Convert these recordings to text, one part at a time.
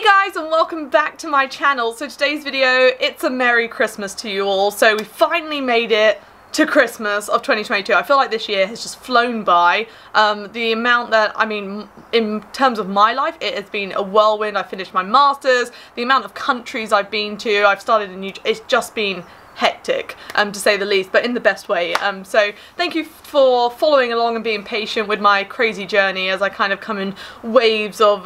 Hey guys, and welcome back to my channel. So today's video, it's a Merry Christmas to you all. So we finally made it to Christmas of 2022. I feel like this year has just flown by. The amount that, I mean, in terms of my life, it has been a whirlwind. I finished my masters, the amount of countries I've been to, I've started a new, it's just been hectic, to say the least, but in the best way. So thank you for following along and being patient with my crazy journey as I kind of come in waves of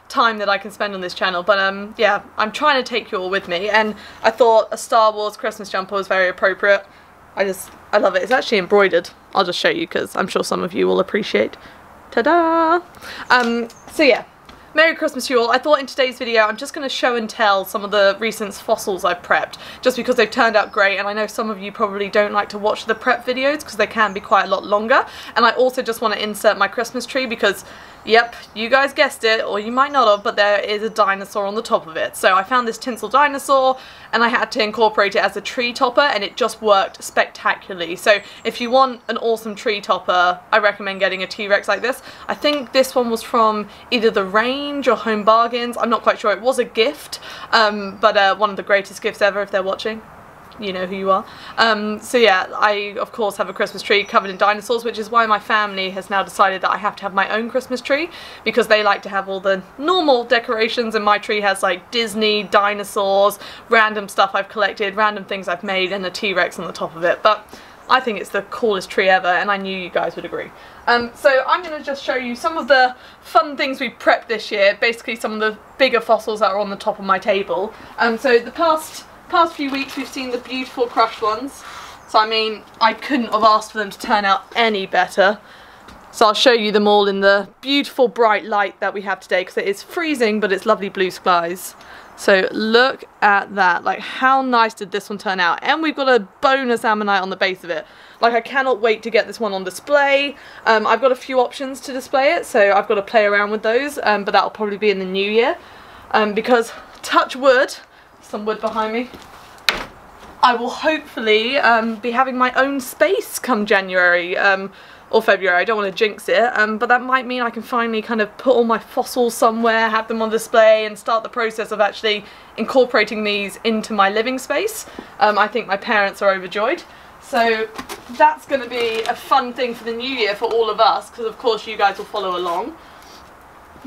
time that I can spend on this channel. But yeah, I'm trying to take you all with me, and I thought a Star Wars Christmas jumper was very appropriate. I love it. It's actually embroidered. I'll just show you because I'm sure some of you will appreciate. Ta-da! So yeah. Merry Christmas to you all. I thought in today's video I'm just going to show and tell some of the recent fossils I've prepped, just because they've turned out great, and I know some of you probably don't like to watch the prep videos because they can be quite a lot longer. And I also just want to insert my Christmas tree because, yep, you guys guessed it, or you might not have, but there is a dinosaur on the top of it. So I found this tinsel dinosaur and I had to incorporate it as a tree topper, and it just worked spectacularly. So if you want an awesome tree topper, I recommend getting a T-Rex like this. I think this one was from either the Range or Home Bargains. I'm not quite sure. It was a gift, but one of the greatest gifts ever if they're watching. You know who you are. So yeah, I of course have a Christmas tree covered in dinosaurs, which is why my family has now decided that I have to have my own Christmas tree, because they like to have all the normal decorations, and my tree has like Disney, dinosaurs, random stuff I've collected, random things I've made, and a T-Rex on the top of it. But I think it's the coolest tree ever, and I knew you guys would agree. So I'm going to just show you some of the fun things we've prepped this year, basically some of the bigger fossils that are on the top of my table. So the past few weeks we've seen the beautiful crushed ones, so I mean I couldn't have asked for them to turn out any better. So I'll show you them all in the beautiful bright light that we have today, because it is freezing but it's lovely blue skies. So look at that, like how nice did this one turn out, and we've got a bonus ammonite on the base of it. Like I cannot wait to get this one on display. I've got a few options to display it, so I've got to play around with those, but that'll probably be in the new year, because touch wood, some wood behind me, I will hopefully be having my own space come January or February. I don't want to jinx it, but that might mean I can finally kind of put all my fossils somewhere, have them on display, and start the process of actually incorporating these into my living space. I think my parents are overjoyed. So that's going to be a fun thing for the new year for all of us, because of course you guys will follow along.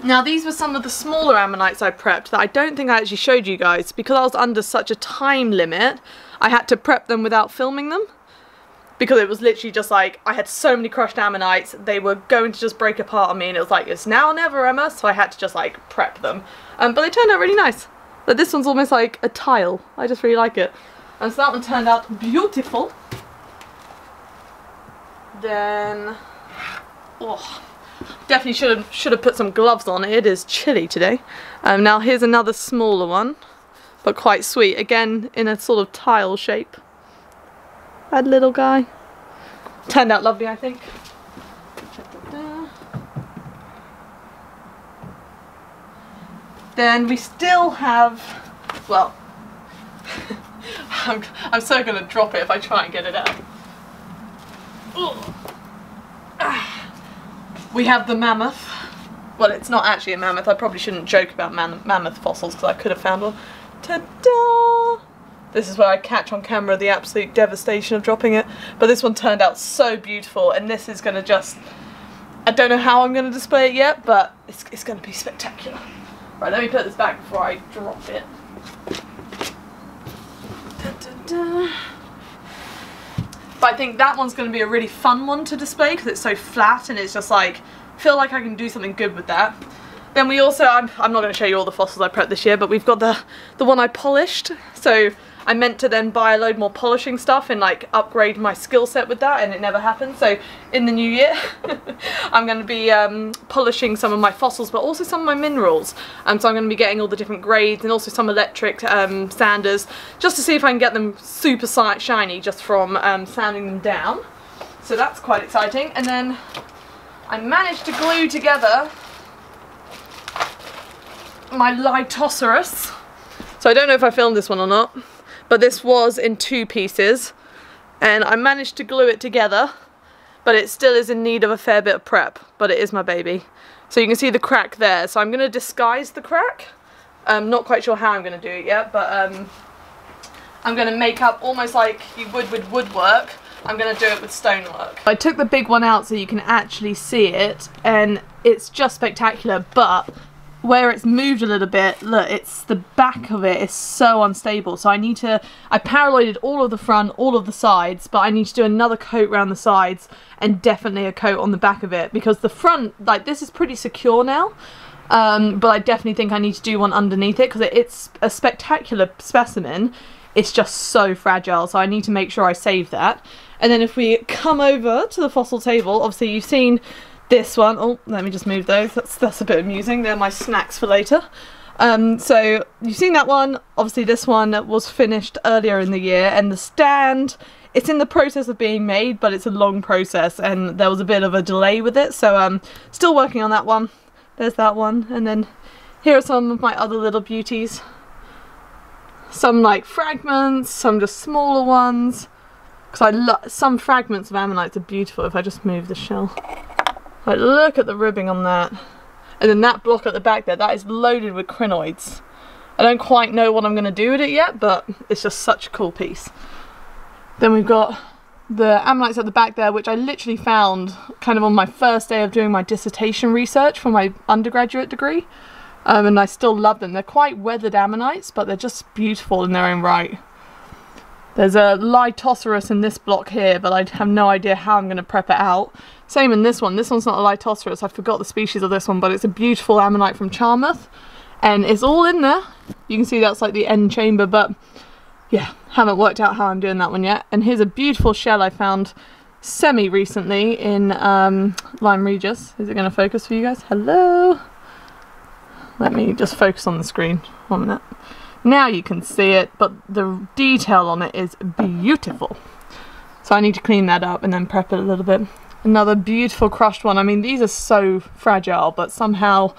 Now these were some of the smaller ammonites I prepped that I don't think I actually showed you guys, because I was under such a time limit. I had to prep them without filming them, because it was literally just like I had so many crushed ammonites, they were going to just break apart on me, and it was like, it's now or never, Emma, so I had to just like prep them. But they turned out really nice. But this one's almost like a tile. I just really like it. And so that one turned out beautiful. Then, oh, definitely should have put some gloves on. It is chilly today. Now here's another smaller one, but quite sweet. Again, in a sort of tile shape. That little guy. Turned out lovely, I think. Then we still have, well, I'm so going to drop it if I try and get it out. We have the mammoth. Well, it's not actually a mammoth. I probably shouldn't joke about mammoth fossils, because I could have found one. Ta-da! This is where I catch on camera the absolute devastation of dropping it. But this one turned out so beautiful, and this is going to just, I don't know how I'm going to display it yet, but it's going to be spectacular. Right, let me put this back before I drop it. Da-da-da. But I think that one's going to be a really fun one to display, because it's so flat, and it's just like, I feel like I can do something good with that. Then we also, I'm not going to show you all the fossils I prepped this year, but we've got the one I polished. So I meant to then buy a load more polishing stuff and like upgrade my skill set with that, and it never happened. So in the new year I'm going to be polishing some of my fossils, but also some of my minerals. So I'm going to be getting all the different grades, and also some electric sanders, just to see if I can get them super shiny just from sanding them down. So that's quite exciting. And then I managed to glue together my Litosaurus. So I don't know if I filmed this one or not, but this was in 2 pieces, and I managed to glue it together, but it still is in need of a fair bit of prep, but it is my baby. So you can see the crack there, so I'm going to disguise the crack Not quite sure how I'm going to do it yet, but I'm going to make up almost like you would with woodwork. I'm going to do it with stonework. I took the big one out so you can actually see it, and it's just spectacular, but where it's moved a little bit, look, it's the back of it is so unstable, so I paralloided all of the front, all of the sides, but I need to do another coat around the sides and definitely a coat on the back of it, because the front, like, this is pretty secure now, but I definitely think I need to do one underneath it, because it's a spectacular specimen. It's just so fragile, so I need to make sure I save that. And then if we come over to the fossil table, obviously you've seen this one. Oh, let me just move those. That's a bit amusing. They're my snacks for later. So you've seen that one. Obviously this one was finished earlier in the year, and the stand, it's in the process of being made, but it's a long process and there was a bit of a delay with it. So still working on that one. There's that one. And then here are some of my other little beauties. Some like fragments, some just smaller ones. Because I love some fragments of ammonites are beautiful. If I just move the shell, like, look at the ribbing on that. And then that block at the back there, that is loaded with crinoids. I don't quite know what I'm going to do with it yet, but it's just such a cool piece. Then we've got the ammonites at the back there, which I literally found kind of on my first day of doing my dissertation research for my undergraduate degree. And I still love them. They're quite weathered ammonites, but they're just beautiful in their own right. There's a Lithoceros in this block here, but I have no idea how I'm going to prep it out. Same in this one. This one's not a Lithoceros. I forgot the species of this one, but it's a beautiful ammonite from Charmouth. And it's all in there. You can see that's like the end chamber, but yeah, haven't worked out how I'm doing that one yet. And here's a beautiful shell I found semi-recently in Lyme Regis. Is it going to focus for you guys? Hello? Let me just focus on the screen. 1 minute. Now you can see it, but the detail on it is beautiful. So I need to clean that up and then prep it a little bit. Another beautiful crushed one. I mean, these are so fragile, but somehow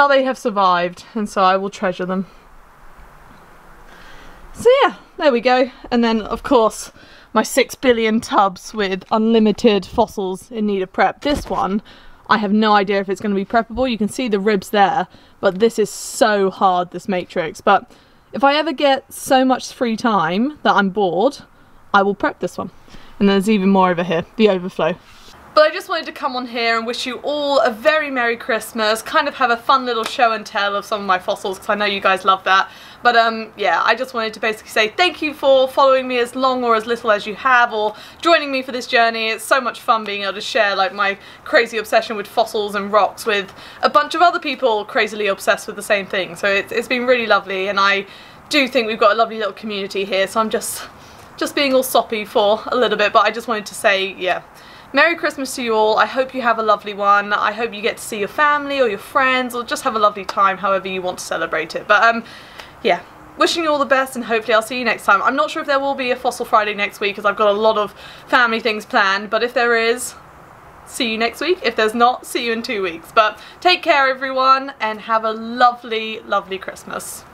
they have survived, and so I will treasure them. So yeah, there we go. And then, of course, my 6 billion tubs with unlimited fossils in need of prep. This one, I have no idea if it's going to be preppable. You can see the ribs there, but this is so hard, this matrix. But if I ever get so much free time that I'm bored, I will prep this one. And there's even more over here, the overflow. But I just wanted to come on here and wish you all a very Merry Christmas, kind of have a fun little show and tell of some of my fossils, because I know you guys love that. But yeah, I just wanted to basically say thank you for following me as long or as little as you have, or joining me for this journey. It's so much fun being able to share like my crazy obsession with fossils and rocks with a bunch of other people crazily obsessed with the same thing. So it's been really lovely, and I do think we've got a lovely little community here, so I'm just being all soppy for a little bit, but I just wanted to say, yeah, Merry Christmas to you all. I hope you have a lovely one. I hope you get to see your family or your friends, or just have a lovely time, however you want to celebrate it. But yeah, wishing you all the best, and hopefully I'll see you next time. I'm not sure if there will be a Fossil Friday next week, because I've got a lot of family things planned, but if there is, see you next week. If there's not, see you in 2 weeks. But take care everyone, and have a lovely, lovely Christmas.